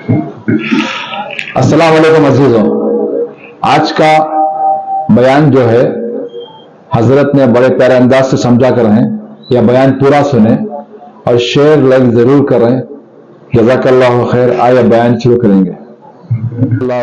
अस्सलाम वालेकुम अजीजों, आज का बयान जो है हजरत ने बड़े प्यारे अंदाज से समझा कर हैं। यह बयान पूरा सुने और शेयर लाइक जरूर करें। जज़ाकल्लाहु खैर। आइए बयान शुरू करेंगे।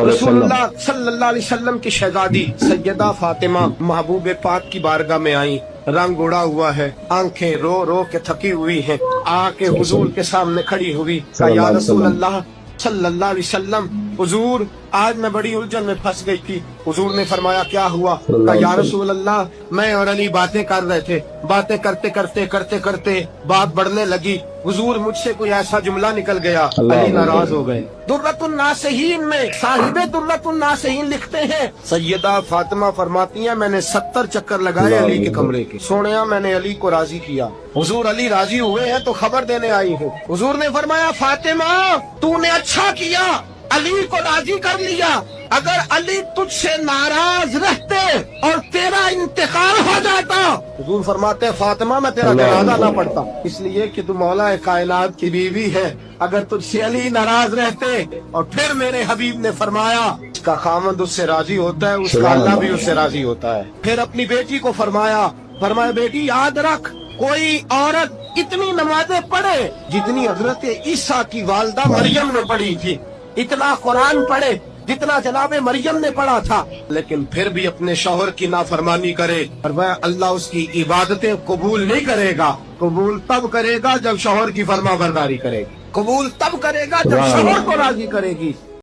रसूलुल्लाह सल्लल्लाहु अलैहि वसल्लम की शहजादी सैयदा फातिमा महबूब पाक की बारगाह में आई। रंग उड़ा हुआ है, आंखें रो रो के थकी हुई हैं। आके हुजूर के सामने खड़ी हुई, कहा या रसूल अल्लाह सल्लल्लाहु अलैहि वसल्लम, हुजूर आज मैं बड़ी उलझन में फंस गई थी। हुजूर ने फरमाया क्या हुआ? कहा या रसूल अल्लाह, मैं और अली बातें कर रहे थे, बातें करते करते करते करते बात बढ़ने लगी। हुजूर मुझसे कोई ऐसा जुमला निकल गया, अली नाराज हो गए। दुर्रतुन नासिहीन में साहिबे दुर्रतुन नासिहीन लिखते हैं, सैयदा फातिमा फरमाती हैं मैंने 70 चक्कर लगाए अली के कमरे के। सोनिया मैंने अली को राजी किया। हुजूर अली राजी हुए हैं तो खबर देने आई हूँ। हुजूर ने फरमाया फातिमा तूने अच्छा किया, अली को राजी कर लिया। अगर अली तुझसे नाराज रहते और तेरा इंतकाल हो जाता, हुजूर फरमाते फातिमा मैं तेरा जनाजा ना पढ़ता, इसलिए कि तू मौला कायनात की बीवी है। अगर तुझसे अली नाराज रहते, और फिर मेरे हबीब ने फरमाया उसका खामद उससे राजी होता है, उसका अल्लाह भी उससे राजी होता है। फिर अपनी बेटी को फरमाया बेटी याद रख, कोई औरत इतनी नमाजें पढ़े जितनी हजरत ईसा की वालदा मरियम ने पढ़ी थी, इतना कुरान पढ़े जितना जनाबे मरियम ने पढ़ा था, लेकिन फिर भी अपने शौहर की नाफरमानी करे, और वह अल्लाह उसकी इबादतें कबूल नहीं करेगा। कबूल तब करेगा जब शौहर की फरमाबरदारी करेगी, कबूल तब करेगा जब शौहर को राजी करेगी।